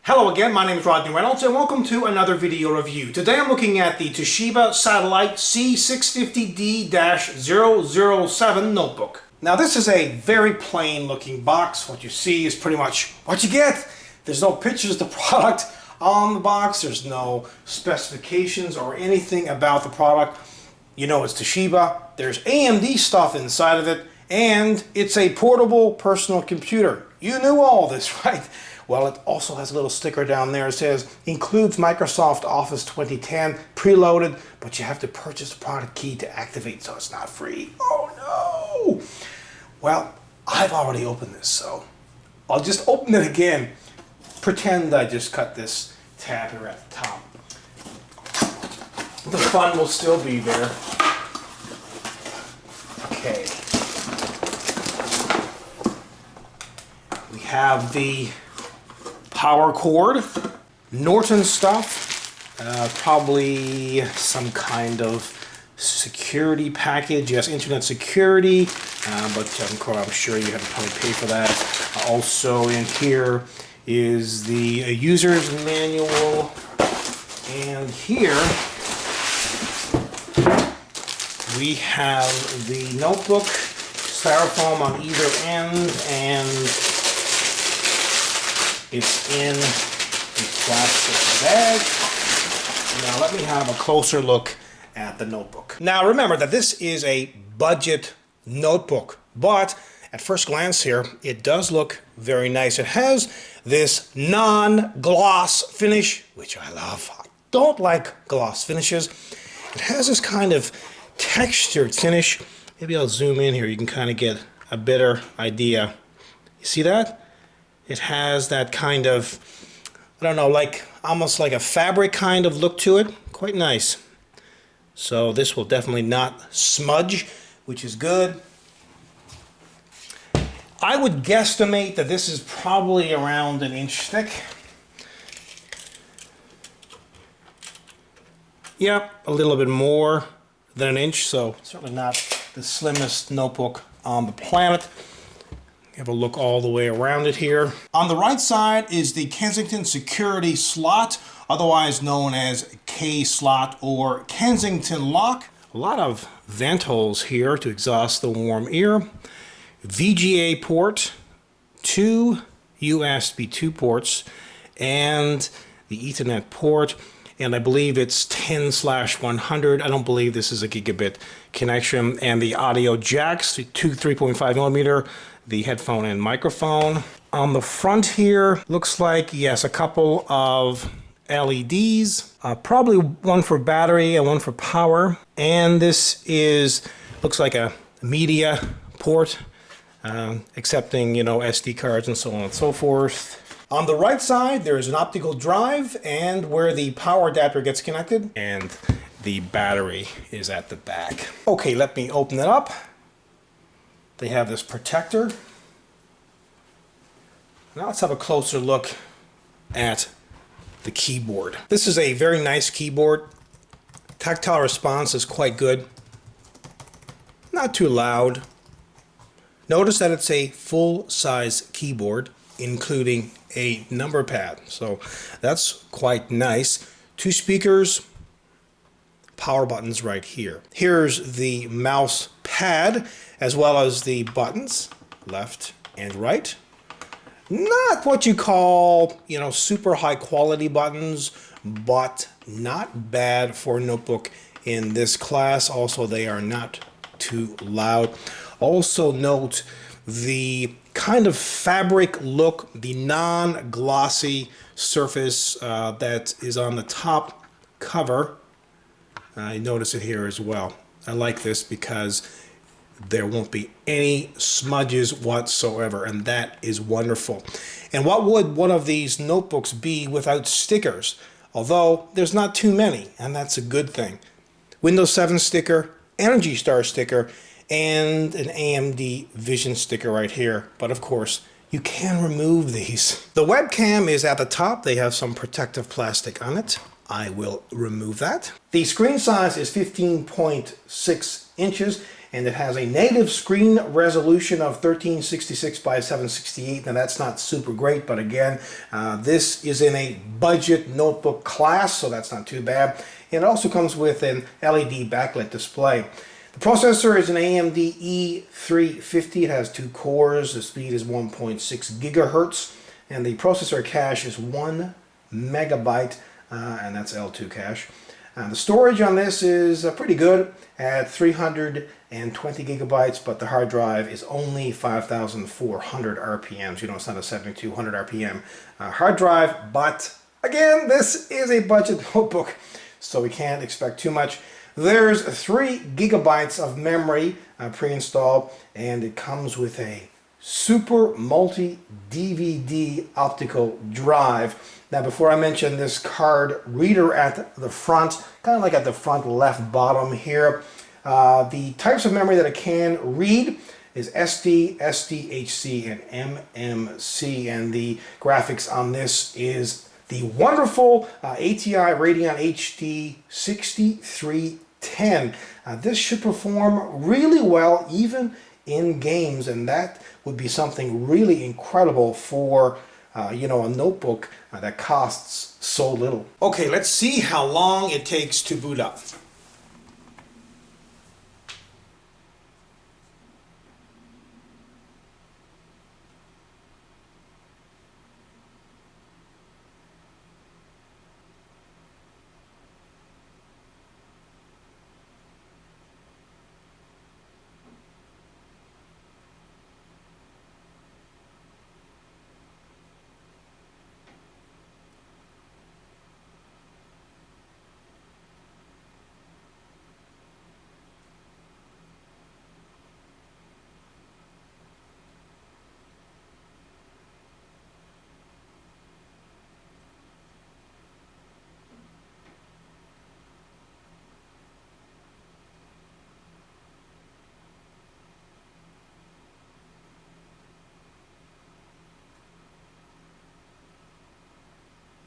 Hello again, my name is Rodney Reynolds and welcome to another video review. Today I'm looking at the Toshiba Satellite C650D-007 notebook. Now this is a very plain looking box. What you see is pretty much what you get. There's no pictures of the product on the box. There's no specifications or anything about the product. You know it's Toshiba. There's AMD stuff inside of it and it's a portable personal computer. You knew all this, right? Well, it also has a little sticker down there. It says, includes Microsoft Office 2010 preloaded, but you have to purchase the product key to activate, so it's not free. Oh no! Well, I've already opened this, so I'll just open it again. Pretend I just cut this tab here at the top. The fun will still be there. Okay. We have the power cord, Norton stuff, probably some kind of security package. Yes, internet security, but I'm sure you have to probably pay for that. Also in here is the user's manual, and here we have the notebook, styrofoam on either end, and it's in a plastic bag. Now let me have a closer look at the notebook. Now remember that this is a budget notebook, but at first glance here, it does look very nice. It has this non-gloss finish, which I love. I don't like gloss finishes. It has this kind of textured finish. Maybe I'll zoom in here. You can kind of get a better idea. You see that? It has that kind of, I don't know, like almost like a fabric kind of look to it. Quite nice. So this will definitely not smudge, which is good. I would guesstimate that this is probably around an inch thick. Yep, a little bit more than an inch, so certainly not the slimmest notebook on the planet. Have a look all the way around it here. On the right side is the Kensington security slot, otherwise known as K-slot or Kensington lock. A lot of vent holes here to exhaust the warm air. VGA port, 2 USB 2 ports, and the Ethernet port. And I believe it's 10/100. I don't believe this is a gigabit connection. And the audio jacks, two 3.5 millimeter, the headphone and microphone. On the front here, looks like, yes, a couple of LEDs, probably one for battery and one for power. And this looks like a media port, accepting, SD cards and so on and so forth. On the right side, there is an optical drive and where the power adapter gets connected, and the battery is at the back. Okay, let me open it up. They have this protector. Now let's have a closer look at the keyboard. This is a very nice keyboard. Tactile response is quite good. Not too loud. Notice that it's a full-size keyboard, including a number pad, so that's quite nice. 2 speakers, power buttons right here. Here's the mouse pad as well as the buttons, left and right. Not what you call, super high quality buttons, but not bad for a notebook in this class. Also, they are not too loud. Also note the kind of fabric look, the non-glossy surface that is on the top cover. I notice it here as well. I like this because there won't be any smudges whatsoever, and that is wonderful. And what would one of these notebooks be without stickers? Although there's not too many, and that's a good thing. Windows 7 sticker, Energy Star sticker, and an AMD Vision sticker right here. But of course, you can remove these. The webcam is at the top. They have some protective plastic on it. I will remove that. The screen size is 15.6 inches, and it has a native screen resolution of 1366 by 768. Now that's not super great, but again, this is in a budget notebook class, so that's not too bad. And it also comes with an LED backlit display. The processor is an AMD E350. It has 2 cores. The speed is 1.6 gigahertz, and the processor cache is 1 megabyte, and that's L2 cache. The storage on this is pretty good at 320 gigabytes, but the hard drive is only 5,400 RPMs. You know, it's not a 7,200 RPM hard drive, but again, this is a budget notebook, so we can't expect too much. There's 3 gigabytes of memory pre-installed, and it comes with a Super Multi DVD optical drive. Now, before I mention this card reader at the front, kind of like at the front left bottom here, the types of memory that it can read is SD, SDHC, and MMC, and the graphics on this is the wonderful ATI Radeon HD 6310. This should perform really well even in games, and that would be something really incredible for you know, a notebook that costs so little. Okay, let's see how long it takes to boot up.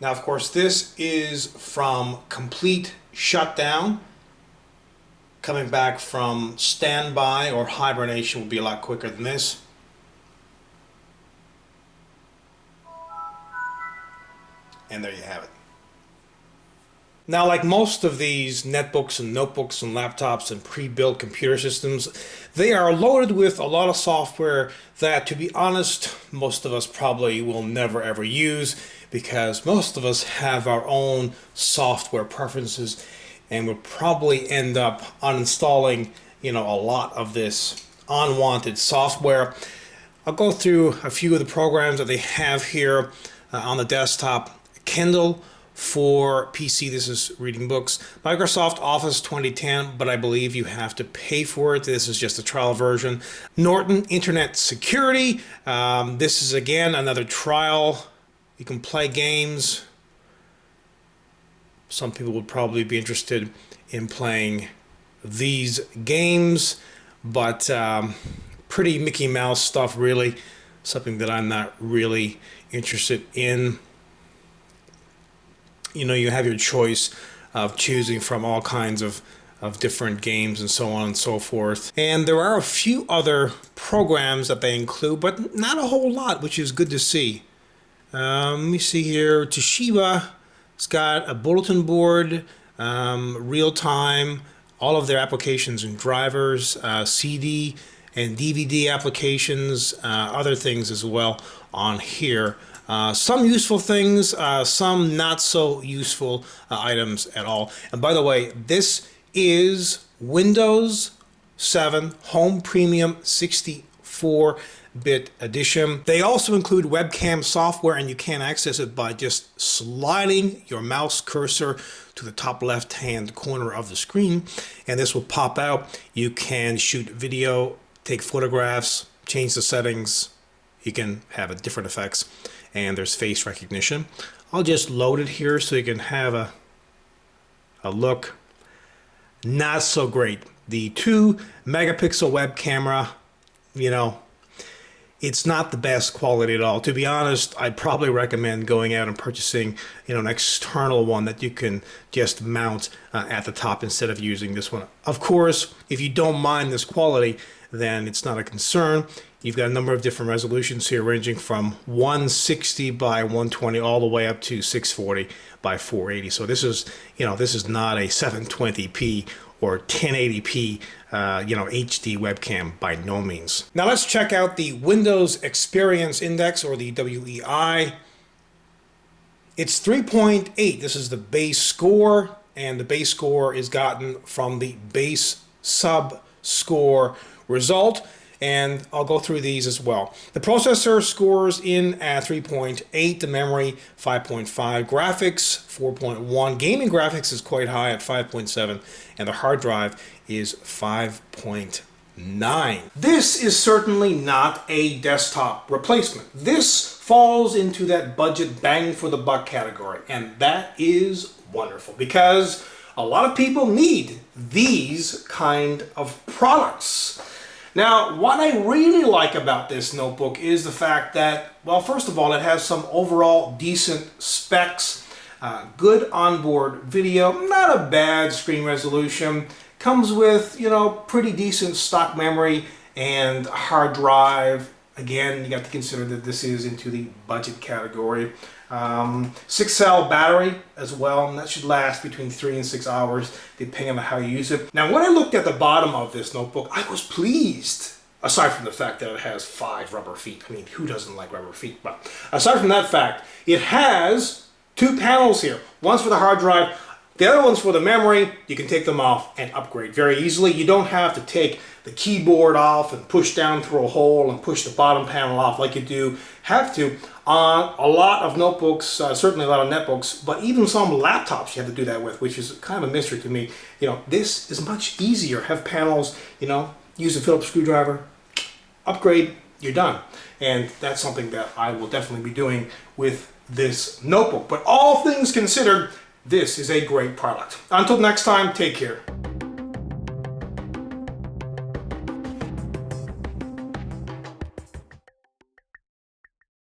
Now, of course, this is from complete shutdown. Coming back from standby or hibernation will be a lot quicker than this. And there you have it. Now, like most of these netbooks and notebooks and laptops and pre-built computer systems, they are loaded with a lot of software that, to be honest, most of us probably will never ever use, because most of us have our own software preferences and will probably end up uninstalling, you know, a lot of this unwanted software. I'll go through a few of the programs that they have here on the desktop. Kindle for PC, this is reading books. Microsoft Office 2010, but I believe you have to pay for it. This is just a trial version. Norton Internet Security. This is again another trial. You can play games. Some people would probably be interested in playing these games, but pretty Mickey Mouse stuff, really. Something that I'm not really interested in. You know, you have your choice of choosing from all kinds of different games and so on and so forth. And there are a few other programs that they include, but not a whole lot, which is good to see. Let me see here. Toshiba has got a bulletin board, real time, all of their applications and drivers, CD and DVD applications, other things as well on here. Some useful things, some not so useful items at all. And by the way, this is Windows 7 Home Premium 64-bit edition. They also include webcam software, and you can access it by just sliding your mouse cursor to the top left-hand corner of the screen, and this will pop out. You can shoot video, take photographs, change the settings. You can have different effects, and there's face recognition. I'll just load it here so you can have a look. Not so great. The 2 megapixel web camera, you know, it's not the best quality at all. To be honest, I'd probably recommend going out and purchasing, an external one that you can just mount at the top instead of using this one. Of course, if you don't mind this quality, then it's not a concern. You've got a number of different resolutions here, ranging from 160 by 120 all the way up to 640 by 480. So this is not a 720p or 1080p, HD webcam by no means. Now let's check out the Windows Experience Index, or the WEI. It's 3.8. This is the base score, and the base score is gotten from the base sub score result. And I'll go through these as well. The processor scores in at 3.8, the memory 5.5, graphics 4.1, gaming graphics is quite high at 5.7, and the hard drive is 5.9. This is certainly not a desktop replacement. This falls into that budget bang for the buck category, and that is wonderful because a lot of people need these kind of products. Now, what I really like about this notebook is the fact that, well, first of all, it has some overall decent specs, good onboard video, not a bad screen resolution, comes with, pretty decent stock memory and hard drive. Again, you got to consider that this is into the budget category. 6-cell battery as well, and that should last between 3 and 6 hours depending on how you use it. Now, when I looked at the bottom of this notebook, I was pleased, aside from the fact that it has 5 rubber feet. I mean, who doesn't like rubber feet? But aside from that fact, it has 2 panels here. One's for the hard drive, the other one's for the memory. You can take them off and upgrade very easily. You don't have to take the keyboard off and push down through a hole and push the bottom panel off like you have to on a lot of notebooks, certainly a lot of netbooks, but even some laptops you have to do that with, which is kind of a mystery to me. This is much easier. Have panels, use a Phillips screwdriver, upgrade, you're done. And that's something that I will definitely be doing with this notebook. But all things considered, this is a great product. Until next time, take care.